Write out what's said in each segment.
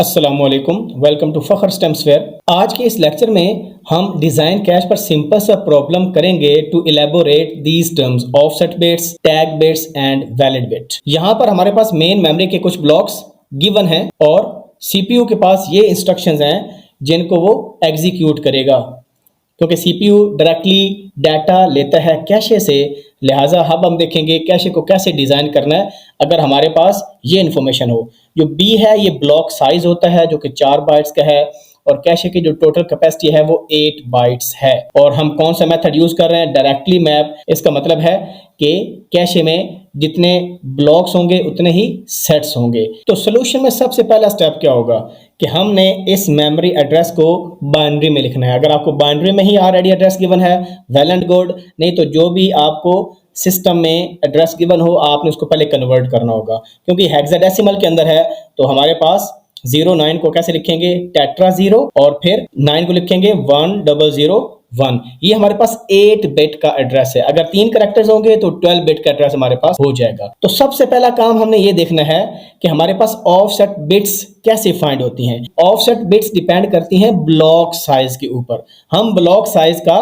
अस्सलामुअलैकुम, welcome to फ़ख्र स्टेम्सवेयर। आज के इस लेक्चर में हम डिज़ाइन कैश पर सिंपल सा प्रॉब्लम करेंगे to elaborate these terms offset bits, tag bits and valid bit. यहाँ पर हमारे पास मेन मेमोरी के कुछ ब्लॉक्स गिवन हैं और सीपीयू के पास ये इंस्ट्रक्शंस हैं जिनको वो एग्जीक्यूट करेगा, क्योंकि सीपीयू डायरेक्टली डाटा लेता है कैशे से। लिहाजा अब हम देखेंगे कैशे को कैसे डिज़ाइन करना है अगर हमारे पास ये इन्फॉर्मेशन हो। जो बी है ये ब्लॉक साइज होता है जो कि 4 बाइट्स का है और कैशे की जो टोटल कैपेसिटी है वो 8 बाइट्स है। और हम कौन सा मेथड यूज कर रहे हैं? Directly map. इसका मतलब है कि कैशे में जितने ब्लॉक्स होंगे उतने ही सेट्स होंगे। तो सोल्यूशन में सबसे पहला स्टेप क्या होगा कि हमने इस मेमोरी एड्रेस को बाइनरी में लिखना है। अगर आपको बाइनरी में ही ऑलरेडी एड्रेस गिवन है वेल एंड गुड, नहीं तो जो भी आपको सिस्टम में एड्रेस गिवन हो आपने उसको पहले कन्वर्ट करना होगा, क्योंकि हेक्साडेसिमल के अंदर है। तो हमारे पास 09 को कैसे लिखेंगे? टेट्रा 0 और फिर 9 को लिखेंगे 1001। ये हमारे पास 8 बिट का एड्रेस है। अगर 3 कैरेक्टर्स होंगे तो 12 बिट का एड्रेस हमारे पास हो जाएगा। तो सबसे पहला काम हमने ये देखना है कि हमारे पास ऑफसेट बिट्स कैसे फाइंड होती हैं। ऑफसेट बिट्स डिपेंड करती हैं ब्लॉक साइज के ऊपर। हम ब्लॉक साइज का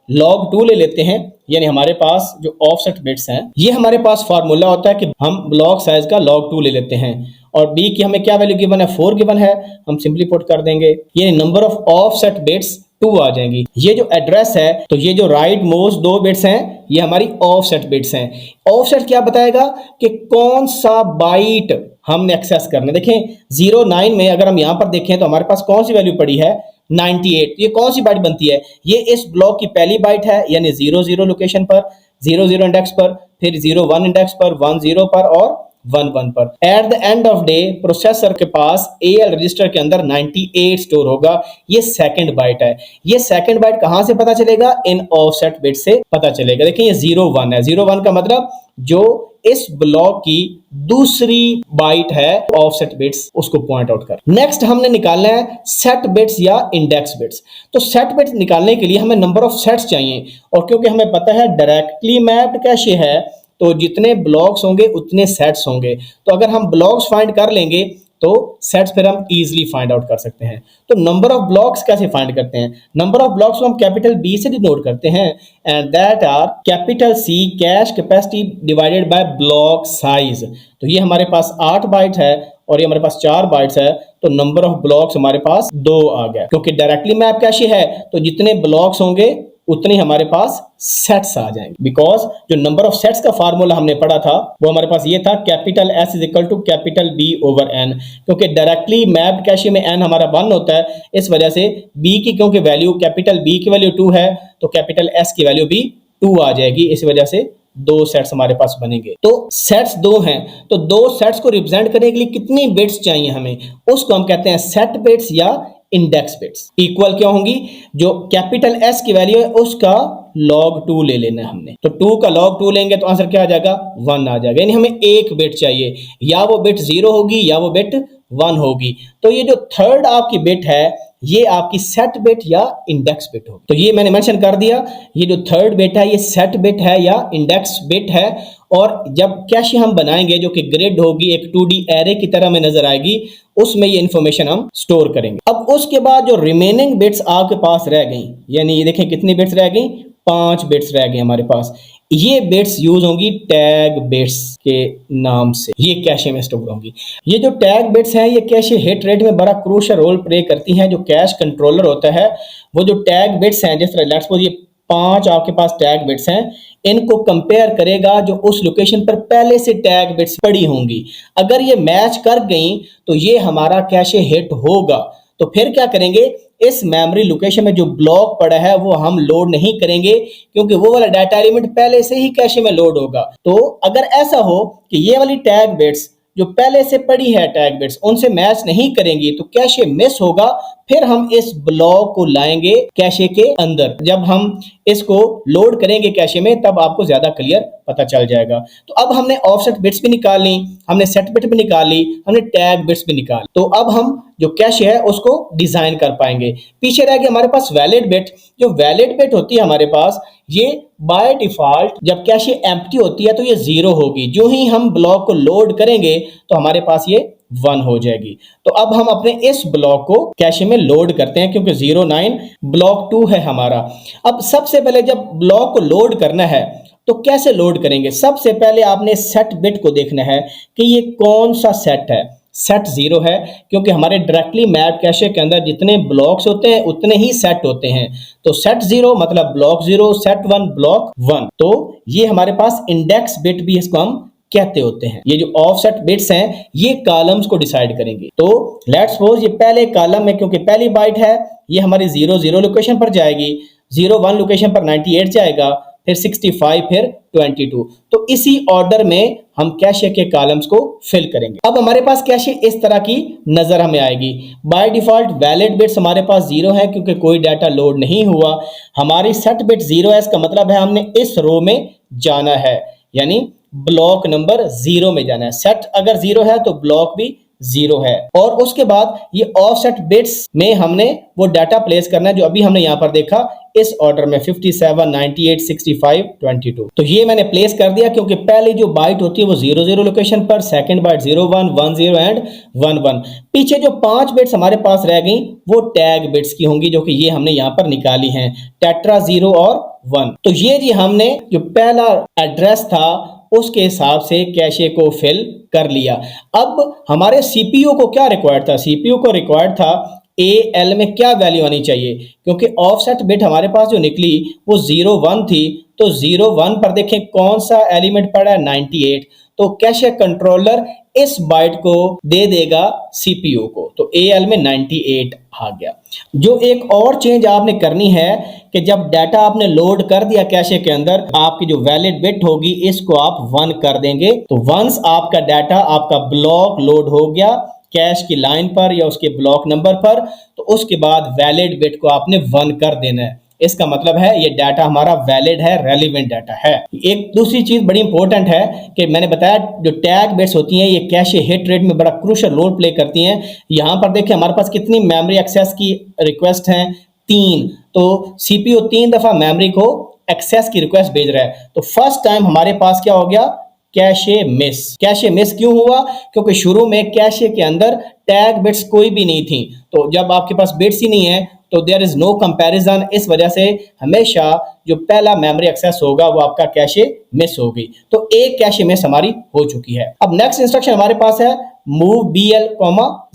log 2 ले लेते हैं, यानी हमारे पास जो ऑफसेट बिट्स हैं ये हमारे पास फार्मूला होता है कि हम ब्लॉक साइज का log 2 ले लेते हैं। और b की हमें क्या वैल्यू गिवन है? 4 गिवन है। हम सिंपली पुट कर देंगे, यानी नंबर ऑफ ऑफसेट बिट्स 2 आ जाएंगी। ये जो एड्रेस है तो ये जो राइट मोस्ट 2 बिट्स हैं ये हमारी ऑफसेट बिट्स हैं। ऑफसेट क्या बताएगा कि कौन सा बाइट हमने एक्सेस करना है। देखें 09 में अगर हम यहां पर देखें तो हमारे पास कौन सी वैल्यू पड़ी है? 98। ये कौन सी बाइट बनती है? ये इस ब्लॉक की पहली बाइट है, यानी 00 लोकेशन पर, 00 इंडेक्स पर, फिर 01 इंडेक्स पर, 10 पर और 11 पर। At the end of day processor के पास AL रजिस्टर के अंदर 98 स्टोर होगा। ये सेकंड बाइट है। ये सेकंड बाइट कहां से पता चलेगा? इन ऑफसेट बिट से पता चलेगा। देखिए ये 01 है। 01 का मतलब जो इस ब्लॉक की दूसरी बाइट है ऑफसेट बिट्स, उसको पॉइंट आउट कर। नेक्स्ट हमने निकालना है सेट बिट्स या इंडेक्स बिट्स। तो सेट बिट्स निकालने के लिए हमें नंबर ऑफ सेट्स चाहिए, और क्योंकि हमें पता है डायरेक्टली मैप्ड कैशे है तो जितने ब्लॉक्स होंगे उतने सेट्स होंगे। तो अगर हम ब्लॉक्स फाइंड कर लेंगे तो सेट्स फिर हम इजीली फाइंड आउट कर सकते हैं। तो नंबर ऑफ ब्लॉक्स कैसे फाइंड करते हैं? नंबर ऑफ ब्लॉक्स को हम कैपिटल B से डिनोट करते हैं, and that are capital C cash capacity divided by block size. तो ये हमारे पास 8 बाइट है और ये हमारे पास 4 बाइट्स है, तो नंबर ऑफ ब्लॉक्स हमारे पास 2 आ गया। क्योंकि डायरेक्टली मैप कैशे है तो जितने ब्लॉक्स होंगे उतने हमारे पास सेट्स आ जाएंगे। बिकॉज जो नंबर ऑफ सेट्स का फार्मूला हमने पढ़ा था वो हमारे पास ये था capital S is equal to capital B over N। क्योंकि डायरेक्टली मैप्ड कैशे में N हमारा 1 होता है, इस वजह से B की क्योंकि वैल्यू कैपिटल B की वैल्यू 2 है तो कैपिटल S की वैल्यू भी 2 आ जाएगी। इस वजह से 2 सेट्स हमारे पास बनेंगे। तो सेट्स 2 हैं, तो 2 सेट्स को रिप्रेजेंट करने के लिए कितनी बिट्स चाहिए हमें? उसको हम कहते हैं सेट बिट्स या इंडेक्स बिट्स। इक्वल क्या होंगी? जो कैपिटल S की वैल्यू है उसका log 2 ले लेना है हमने। तो 2 का log 2 लेंगे तो आंसर क्या आ जाएगा? 1 आ जाएगा। यानी हमें एक बिट चाहिए, या वो बिट 0 होगी या वो बिट 1 होगी। तो ये जो थर्ड आपकी बिट है ये आपकी सेट बिट या इंडेक्स बिट होगी। तो ये मैंने मेंशन कर दिया, ये जो थर्ड बिट है ये सेट बिट है या इंडेक्स बिट है। और जब कैशे हम बनाएंगे जो कि ग्रिड होगी, एक 2D एरे की तरह में नजर आएगी, उसमें ये इंफॉर्मेशन हम स्टोर करेंगे। अब उसके बाद जो रिमेनिंग बिट्स आपके पास रह गई, यानी ये देखें कितनी बिट्स रह गई? 5 बिट्स रह गई हमारे पास। ये बिट्स यूज होंगी टैग बिट्स के नाम से, ये कैशे में स्टोर होंगी। ये जो टैग बिट्स हैं ये कैशे हिट रेट में बड़ा क्रूशियल रोल प्ले करती हैं। जो कैश कंट्रोलर होता है वो जो टैग बिट्स हैं, जिस तरह लेट्स सपोज ये 5 आपके पास टैग बिट्स हैं, इनको कंपेयर करेगा जो उस लोकेशन पर पहले से टैग बिट्स पड़ी होंगी। अगर ये मैच कर गई तो ये हमारा कैशे हिट होगा। तो फिर क्या करेंगे? इस मेमोरी लोकेशन में जो ब्लॉक पड़ा है वो हम लोड नहीं करेंगे, क्योंकि वो वाला डाटा एलिमेंट पहले से ही कैशे में लोड होगा। तो अगर ऐसा हो कि ये वाली टैग बिट्स जो पहले से पड़ी है टैग बिट्स उनसे मैच नहीं करेंगी तो कैशे मिस होगा। फिर हम इस ब्लॉक को लाएंगे कैशे के अंदर। जब हम इसको लोड करेंगे कैशे में तब आपको ज्यादा क्लियर पता चल जाएगा। तो अब हमने ऑफसेट बिट्स भी निकाल ली, हमने सेट बिट भी निकाल ली, हमने टैग बिट्स भी निकाल ली। तो अब हम जो कैशे है उसको डिजाइन कर पाएंगे। पीछे रह गया हमारे पास वैलिड बिट। जो वैलिड बिट होती है हमारे पास, ये बाय डिफॉल्ट जब कैशे एम्प्टी होती है तो ये 0 होगी। जो ही हम ब्लॉक को लोड करेंगे तो हमारे पास ये 1 हो जाएगी। तो अब हम अपने इस ब्लॉक को कैशे में लोड करते हैं क्योंकि 09 ब्लॉक 2 है हमारा। अब सबसे पहले जब ब्लॉक को लोड करना है तो कैसे लोड करेंगे? सबसे पहले आपने सेट बिट को देखना है कि ये कौन सा सेट है। सेट 0 है क्योंकि हमारे डायरेक्टली मैप कैशे के अंदर जितने ब्लॉक्स होते हैं उतने ही सेट होते हैं। तो सेट 0 मतलब ब्लॉक 0, सेट 1 ब्लॉक 1। तो ये हमारे पास इंडेक्स बिट भी इसको हम कहते होते हैं। ये जो ऑफसेट बिट्स हैं ये कॉलम्स को डिसाइड करेंगे। तो लेट्स सपोज ये पहले कॉलम है क्योंकि पहली बाइट है, ये हमारी 00 लोकेशन पर जाएगी, 01 लोकेशन पर 98 जाएगा, फिर 65, फिर 22। तो इसी ऑर्डर में हम कैशे के कॉलम्स को फिल करेंगे। अब हमारे पास कैशे इस तरह की नजर हमें आएगी। बाय डिफॉल्ट वैलिड बिट्स हमारे पास 0 है क्योंकि कोई डाटा लोड नहीं हुआ। हमारी सेट बिट 0 है, इसका मतलब है हमने इस रो में जाना है, यानी ब्लॉक नंबर 0 में जाना है। सेट अगर 0 है तो ब्लॉक भी 0 है। और उसके बाद ये ऑफसेट बिट्स में हमने वो डाटा प्लेस करना है जो अभी हमने यहां पर देखा इस ऑर्डर में 57, 98, 65, 22। तो ये मैंने प्लेस कर दिया क्योंकि पहली जो बाइट होती है वो 00 लोकेशन पर, सेकंड बाइट 01, 10 एंड 11। पीछे जो 5 बिट्स हमारे पास रह गई वो टैग बिट्स की होंगी जो कि ये हमने यहां पर निकाली हैं, टेट्रा 0 और 1। तो ये जी हमने जो पहला एड्रेस था उसके हिसाब से कैशे को फिल कर लिया। अब हमारे सीपीयू को क्या रिक्वायर्ड था? सीपीयू को रिक्वायर्ड था एल में क्या वैल्यू आनी चाहिए, क्योंकि ऑफसेट बिट हमारे पास जो निकली वो 01 थी। तो 01 पर देखें कौन सा एलिमेंट पड़ा है, 98। तो कैशे कंट्रोलर इस बाइट को दे देगा सीपीयू को। तो एल में 98 आ गया। जो एक और चेंज आपने करनी है कि जब डाटा आपने लोड कर दिया कैशे के अंदर, आपकी जो वैलिड बिट होगी इसको आप 1 कर देंगे। तो वंस आपका डाटा, आपका ब्लॉक लोड हो गया कैश की लाइन पर या उसके ब्लॉक नंबर पर, तो उसके बाद वैलिड बिट को आपने 1 कर देना है। इसका मतलब है ये डाटा हमारा वैलिड है, रेलिवेंट डाटा है। एक दूसरी चीज बड़ी इंपॉर्टेंट है कि मैंने बताया जो टैग बिट्स होती हैं ये कैशे हिट रेट में बड़ा क्रूशियल रोल प्ले करती हैं। यहां पर देखिए हमारे पास कितनी मेमोरी एक्सेस की रिक्वेस्ट हैं, 3। तो सीपीयू 3 दफा मेमोरी को एक्सेस की रिक्वेस्ट भेज रहा है। तो फर्स्ट टाइम हमारे पास क्या हो गया, कैशे मिस। कैशे मिस क्यों हुआ? क्योंकि शुरू में कैशे के अंदर टैग बिट्स कोई भी नहीं थी। तो जब आपके पास बिट्स ही नहीं है तो देयर इज नो कंपैरिजन। इस वजह से हमेशा जो पहला मेमोरी एक्सेस होगा वो आपका कैशे मिस हो गई। तो एक कैशे मिस हमारी हो चुकी है। अब नेक्स्ट इंस्ट्रक्शन हमारे पास है मूव BL,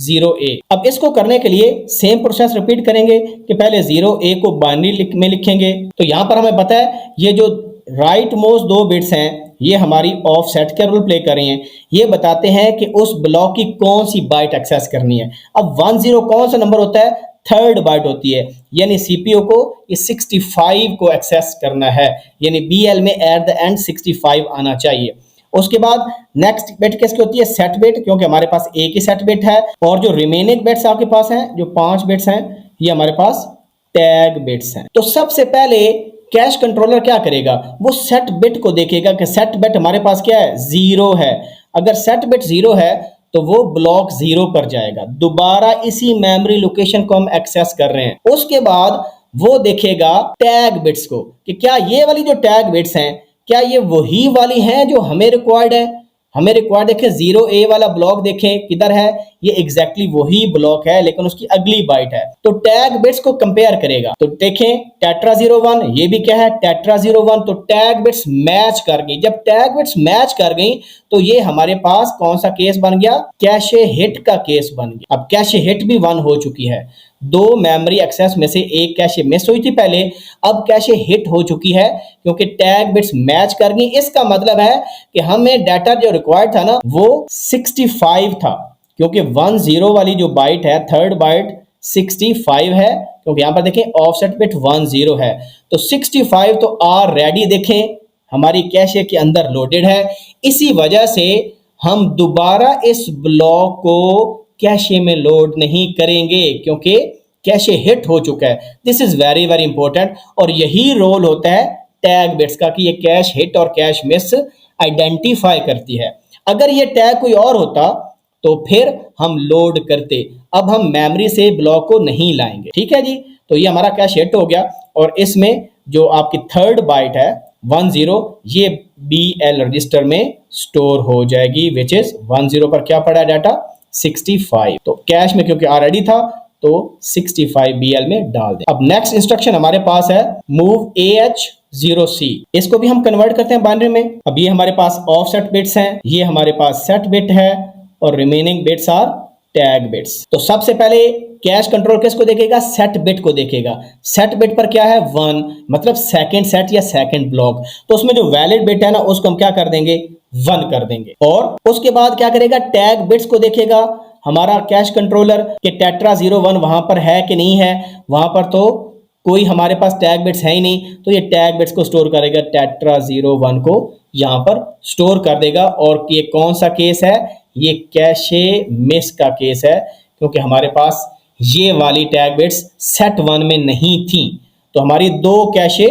0A। अब इसको करने के लिए सेम प्रोसेस रिपीट करेंगे कि पहले 0A को बाइनरी में लिखेंगे। तो यहां पर हमें पता है ये जो राइट मोस्ट 2 बिट्स हैं ये हमारी ऑफसेट का रोल प्ले कर रही हैं। ये बताते हैं कि उस ब्लॉक की कौन सी बाइट एक्सेस करनी है। अब 10 कौन सा नंबर होता है, थर्ड बाइट होती है, यानी सीपीयू को ये 65 को एक्सेस करना है, यानी BL में एट द एंड 65 आना चाहिए। उसके बाद नेक्स्ट बिट किसकी होती है, सेट बिट, क्योंकि हमारे पास एक ही सेट बिट है। और जो रिमेनिंग बिट्स आपके पास हैं, जो 5 बिट्स हैं, ये हमारे पास टैग बिट्स हैं। तो सबसे पहले कैश कंट्रोलर क्या करेगा, वो सेट बिट को देखेगा कि सेट बिट हमारे पास क्या है, 0 है। अगर सेट बिट 0 है तो वो ब्लॉक 0 पर जाएगा। दोबारा इसी मेमोरी लोकेशन को हम एक्सेस कर रहे हैं। उसके बाद वो देखेगा टैग बिट्स को कि क्या ये वाली जो टैग बिट्स हैं क्या ये वही वाली हैं जो हमें रिक्वायर्ड है। हमें रिक्वायर्ड देखें 0A वाला ब्लॉक देखें किधर है, ये एग्जैक्टली वही ब्लॉक है लेकिन उसकी अगली बाइट है। तो टैग बिट्स को कंपेयर करेगा। तो देखें टेट्रा 01, ये भी क्या है, टेट्रा 01। तो टैग बिट्स मैच कर गई। जब टैग बिट्स मैच कर गई तो ये हमारे पास कौन सा केस बन गया, कैशे हिट का केस बन गया। अब कैशे हिट भी 1 हो चुकी है। 2 मेमोरी एक्सेस में से एक कैशे मिस हुई थी पहले, अब कैशे हिट हो चुकी है क्योंकि टैग बिट्स मैच कर गई। इसका मतलब है कि हमें डाटा जो रिक्वायर्ड था ना वो 65 था, क्योंकि 10 वाली जो बाइट है, थर्ड बाइट 65 है, क्योंकि यहां पर देखें ऑफसेट बिट 10 है। तो 65 तो ऑलरेडी देखें हमारी कैशे के अंदर लोडेड है। इसी वजह से हम दोबारा इस ब्लॉक को कैशे में लोड नहीं करेंगे क्योंकि कैशे हिट हो चुका है। This is very very important. और यही रोल होता है टैग बिट्स का कि ये कैश हिट और कैश मिस आइडेंटिफाई करती है। अगर ये टैग कोई और होता तो फिर हम लोड करते। अब हम मेमोरी से ब्लॉक को नहीं लाएंगे, ठीक है जी। तो ये हमारा कैश हिट हो गया और इसमें जो आपकी थर्ड बाइट है 10, ये BL रजिस्टर में स्टोर हो जाएगी, विच इज 10 पर क्या पड़ा है डाटा, 65। तो कैश में क्योंकि ऑलरेडी था तो 65 BL में डाल दें। अब नेक्स्ट इंस्ट्रक्शन हमारे पास है मूव AH0C। इसको भी हम कन्वर्ट करते हैं बाइनरी में। अब ये हमारे पास ऑफसेट बिट्स हैं, ये हमारे पास सेट बिट है और remaining bits R tag bits. तो सबसे पहले कैश कंट्रोल किसको देखेगा? सेट बिट को देखेगा। सेट बिट पर क्या है? 1, मतलब सेकंड सेट या सेकंड ब्लॉक। तो उसमें जो वैलिड बिट है ना उसको हम क्या कर देंगे? 1 कर देंगे। और उसके बाद क्या करेगा? टैग बिट्स को देखेगा हमारा कैश कंट्रोलर के टेट्रा 01 वहां पर है कि नहीं है। वहां पर तो कोई हमारे पास टैग बिट्स है ही नहीं, तो ये टैग बिट्स को स्टोर करेगा, टेट्रा 01 को यहां पर स्टोर कर देगा। और ये कौन सा केस है? ये कैशे मिस का केस है, क्योंकि हमारे पास ये वाली टैग बिट्स सेट 1 में नहीं थी। तो हमारी 2 कैशे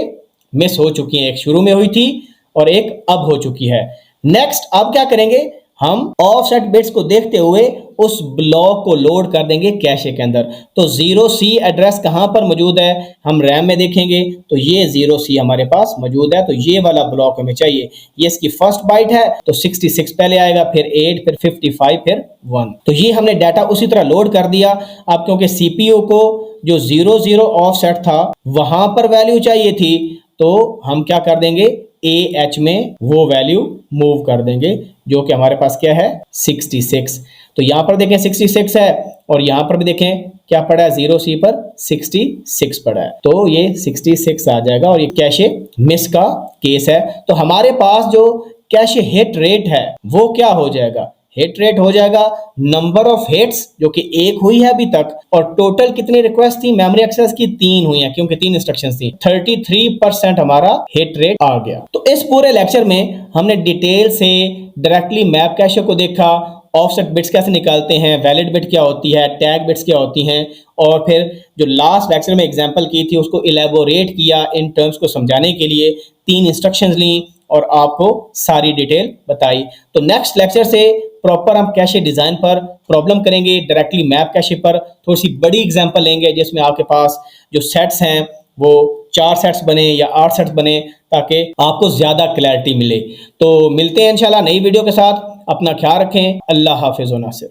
मिस हो चुकी हैं, एक शुरू में हुई थी और एक अब हो चुकी है। नेक्स्ट अब क्या करेंगे? हम ऑफसेट बिट्स को देखते हुए उस ब्लॉक को लोड कर देंगे कैशे के अंदर। तो 0C एड्रेस कहां पर मौजूद है? हम रैम में देखेंगे तो ये 0C हमारे पास मौजूद है। तो ये वाला ब्लॉक हमें चाहिए। ये इसकी फर्स्ट बाइट है तो 66 पहले आएगा, फिर 8, फिर 55, फिर 1। तो ये हमने डाटा उसी तरह लोड कर दिया। अब क्योंकि सीपीयू को जो 00 ऑफसेट था वहां पर वैल्यू चाहिए थी, तो हम क्या कर देंगे? AH में वो वैल्यू मूव कर देंगे, जो कि हमारे पास क्या है? 66। तो यहां पर देखें 66 है और यहां पर भी देखें क्या पड़ा है? 0C पर 66 पड़ा है। तो ये 66 आ जाएगा और ये कैशे मिस का केस है। तो हमारे पास जो कैशे हिट रेट है वो क्या हो जाएगा? हिट रेट हो जाएगा नंबर ऑफ हिट्स, जो कि 1 हुई है अभी तक, और टोटल कितनी रिक्वेस्ट थी मेमोरी एक्सेस की? 3 हुई हैं, क्योंकि 3 इंस्ट्रक्शंस थी। 33% हमारा हिट रेट आ गया। तो इस पूरे लेक्चर में हमने डिटेल से डायरेक्टली मैप कैशे को देखा, ऑफसेट बिट्स कैसे निकालते हैं, वैलिड बिट क्या होती है, टैग बिट्स क्या होती हैं, और फिर जो लास्ट लेक्चर में एग्जांपल की थी उसको इलेबोरेट किया, इन टर्म्स को समझाने के लिए 3 इंस्ट्रक्शंस ली और आपको सारी डिटेल बताई। तो नेक्स्ट लेक्चर से प्रॉपर हम कैशे डिजाइन पर प्रॉब्लम करेंगे, डायरेक्टली मैप कैशे पर थोड़ी सी बड़ी एग्जांपल लेंगे, जिसमें आपके पास जो सेट्स हैं वो 4 सेट्स बने या 8 सेट्स बने, ताकि आपको ज्यादा क्लैरिटी मिले। तो मिलते हैं इंशाल्लाह नई वीडियो के साथ। अपना ख्याल रखें। अल्लाह हाफिज़ व नासिर।